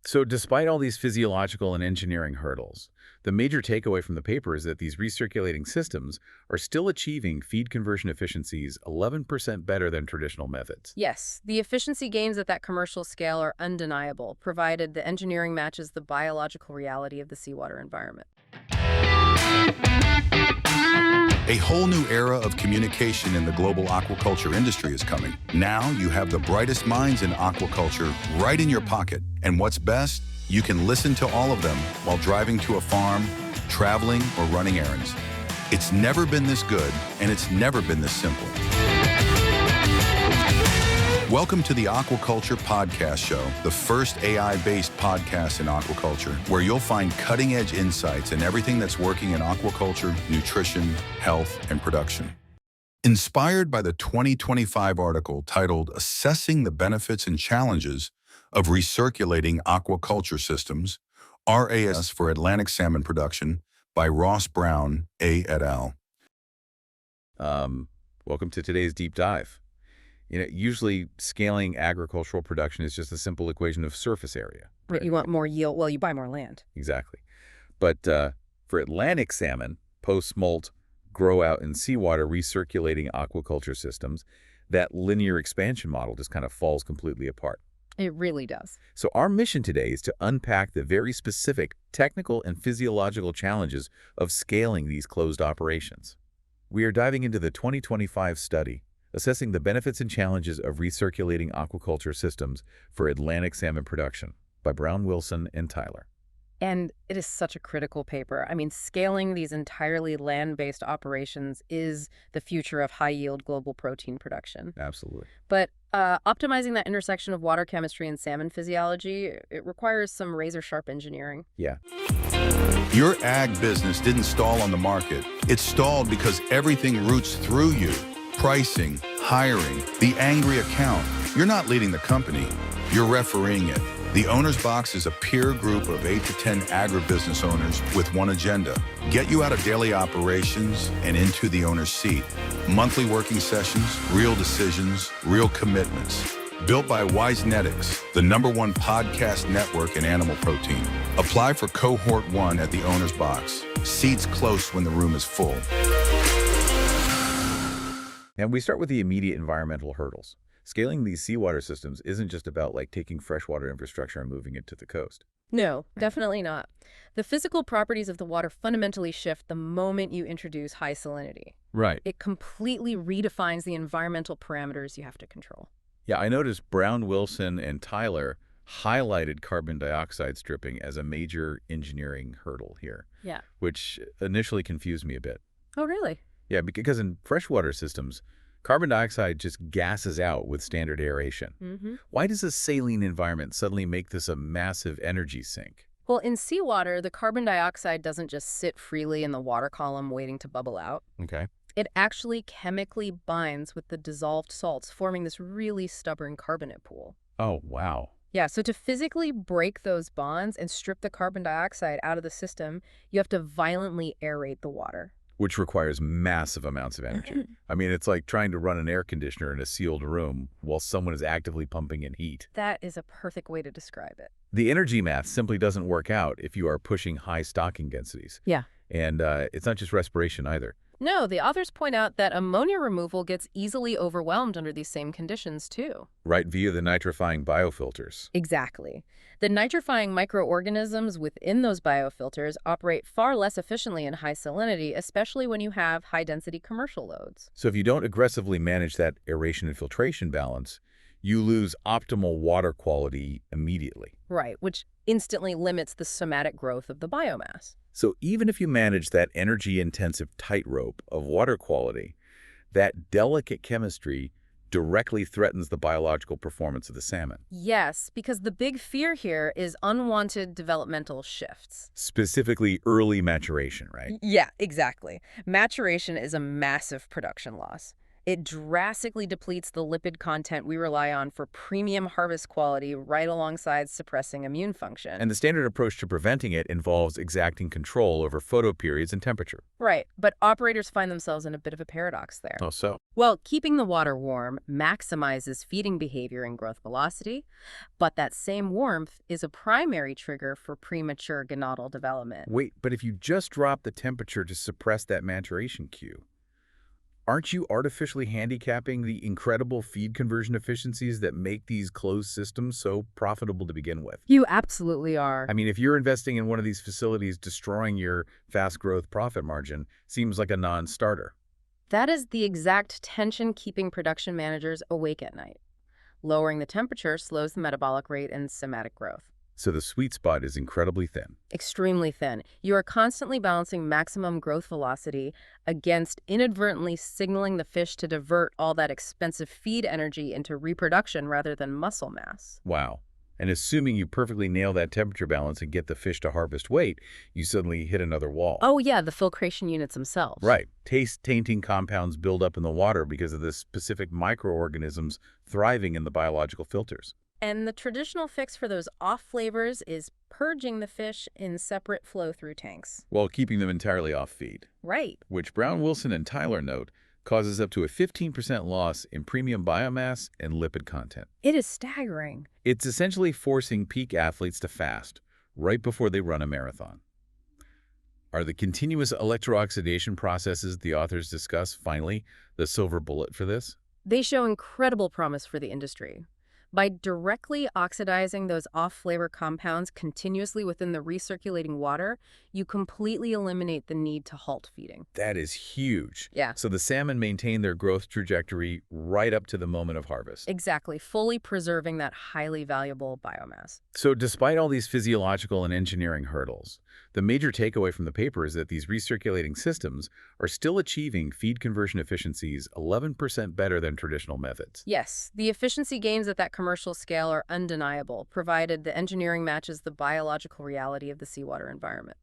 So despite all these physiological and engineering hurdles, the major takeaway from the paper is that these recirculating systems are still achieving feed conversion efficiencies 11% better than traditional methods. Yes, the efficiency gains at that commercial scale are undeniable, provided the engineering matches the biological reality of the seawater environment. A whole new era of communication in the global aquaculture industry is coming. Now you have the brightest minds in aquaculture right in your pocket. And what's best? You can listen to all of them while driving to a farm, traveling, or running errands. It's never been this good, and it's never been this simple. Welcome to the Aquaculture Podcast Show, the first AI-based podcast in aquaculture, where you'll find cutting-edge insights in everything that's working in aquaculture, nutrition, health, and production. Inspired by the 2025 article titled Assessing the Benefits and Challenges of Recirculating Aquaculture Systems, RAS for Atlantic Salmon Production, by Ross Brown, A. et al. Welcome to today's deep dive. Usually scaling agricultural production is just a simple equation of surface area. Right. You want more yield, well, you buy more land. Exactly. But for Atlantic salmon, post-smolt, grow-out in seawater recirculating aquaculture systems, that linear expansion model just kind of falls completely apart. It really does. So our mission today is to unpack the very specific technical and physiological challenges of scaling these closed operations. We are diving into the 2025 study, Assessing the Benefits and Challenges of Recirculating Aquaculture Systems for Atlantic Salmon Production by Brown, Wilson, and Tyler. And it is such a critical paper. I mean, scaling these entirely land-based operations is the future of high-yield global protein production. Absolutely. But optimizing that intersection of water chemistry and salmon physiology, it requires some razor-sharp engineering. Yeah. Your ag business didn't stall on the market. It stalled because everything roots through you. Pricing, hiring, the angry account. You're not leading the company, you're refereeing it. The Owner's Box is a peer group of 8 to 10 agribusiness owners with one agenda: get you out of daily operations and into the owner's seat. Monthly working sessions, real decisions, real commitments. Built by Wisenetics, the #1 podcast network in animal protein. Apply for Cohort 1 at the Owner's Box. Seats close when the room is full. And we start with the immediate environmental hurdles. Scaling these seawater systems isn't just about taking freshwater infrastructure and moving it to the coast. No, definitely not. The physical properties of the water fundamentally shift the moment you introduce high salinity. Right. It completely redefines the environmental parameters you have to control. Yeah, I noticed Brown, Wilson, and Tyler highlighted carbon dioxide stripping as a major engineering hurdle here. Yeah. Which initially confused me a bit. Oh, really? Yeah, because in freshwater systems, carbon dioxide just gases out with standard aeration. Mm-hmm. Why does a saline environment suddenly make this a massive energy sink? Well, in seawater, the carbon dioxide doesn't just sit freely in the water column waiting to bubble out. Okay. It actually chemically binds with the dissolved salts, forming this really stubborn carbonate pool. Oh, wow. Yeah, so to physically break those bonds and strip the carbon dioxide out of the system, you have to violently aerate the water. Which requires massive amounts of energy. I mean, it's like trying to run an air conditioner in a sealed room while someone is actively pumping in heat. That is a perfect way to describe it. The energy math simply doesn't work out if you are pushing high stocking densities. Yeah. And it's not just respiration either. No, the authors point out that ammonia removal gets easily overwhelmed under these same conditions, too. Right, via the nitrifying biofilters. Exactly. The nitrifying microorganisms within those biofilters operate far less efficiently in high salinity, especially when you have high-density commercial loads. So if you don't aggressively manage that aeration and filtration balance, you lose optimal water quality immediately. Right, which instantly limits the somatic growth of the biomass. So even if you manage that energy-intensive tightrope of water quality, that delicate chemistry directly threatens the biological performance of the salmon. Yes, because the big fear here is unwanted developmental shifts. Specifically early maturation, right? Yeah, exactly. Maturation is a massive production loss. It drastically depletes the lipid content we rely on for premium harvest quality right alongside suppressing immune function. And the standard approach to preventing it involves exacting control over photoperiods and temperature. Right, but operators find themselves in a bit of a paradox there. Oh, so? Well, keeping the water warm maximizes feeding behavior and growth velocity, but that same warmth is a primary trigger for premature gonadal development. Wait, but if you just drop the temperature to suppress that maturation cue, aren't you artificially handicapping the incredible feed conversion efficiencies that make these closed systems so profitable to begin with? You absolutely are. I mean, if you're investing in one of these facilities, destroying your fast growth profit margin seems like a non-starter. That is the exact tension keeping production managers awake at night. Lowering the temperature slows the metabolic rate and somatic growth. So the sweet spot is incredibly thin. Extremely thin. You are constantly balancing maximum growth velocity against inadvertently signaling the fish to divert all that expensive feed energy into reproduction rather than muscle mass. Wow. And assuming you perfectly nail that temperature balance and get the fish to harvest weight, you suddenly hit another wall. Oh yeah, the filtration units themselves. Right. Taste-tainting compounds build up in the water because of the specific microorganisms thriving in the biological filters. And the traditional fix for those off flavors is purging the fish in separate flow-through tanks. While keeping them entirely off feed. Right. Which Brown, Wilson, and Tyler note causes up to a 15% loss in premium biomass and lipid content. It is staggering. It's essentially forcing peak athletes to fast right before they run a marathon. Are the continuous electrooxidation processes the authors discuss, finally, the silver bullet for this? They show incredible promise for the industry. By directly oxidizing those off-flavor compounds continuously within the recirculating water, you completely eliminate the need to halt feeding. That is huge. Yeah. So the salmon maintain their growth trajectory right up to the moment of harvest. Exactly, fully preserving that highly valuable biomass. So despite all these physiological and engineering hurdles, the major takeaway from the paper is that these recirculating systems are still achieving feed conversion efficiencies 11% better than traditional methods. Yes, the efficiency gains at that commercial scale are undeniable, provided the engineering matches the biological reality of the seawater environment.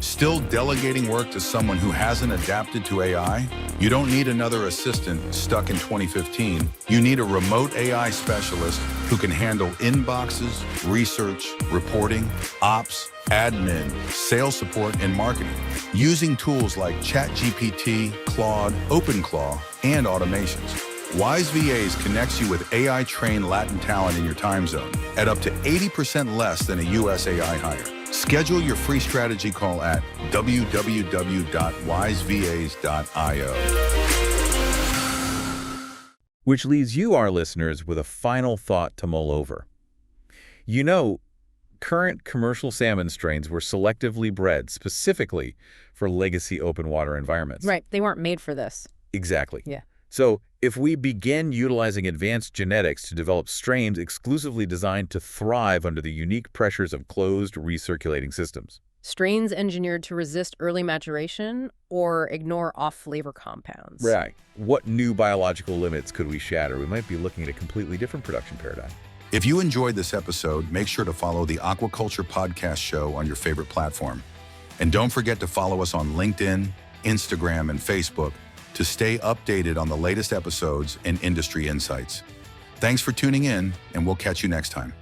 Still delegating work to someone who hasn't adapted to AI? You don't need another assistant stuck in 2015. You need a remote AI specialist who can handle inboxes, research, reporting, ops, admin, sales support, and marketing, using tools like ChatGPT, Claude, OpenClaw, and automations. Wise VAs connects you with AI-trained Latin talent in your time zone at up to 80% less than a US AI hire. Schedule your free strategy call at www.wisevas.io. Which leaves you, our listeners, with a final thought to mull over. You know, current commercial salmon strains were selectively bred specifically for legacy open water environments. Right, they weren't made for this. Exactly. Yeah. So if we begin utilizing advanced genetics to develop strains exclusively designed to thrive under the unique pressures of closed recirculating systems. Strains engineered to resist early maturation or ignore off-flavor compounds. Right. What new biological limits could we shatter? We might be looking at a completely different production paradigm. If you enjoyed this episode, make sure to follow the Aquaculture Podcast Show on your favorite platform. And don't forget to follow us on LinkedIn, Instagram, and Facebook to stay updated on the latest episodes and industry insights. Thanks for tuning in, and we'll catch you next time.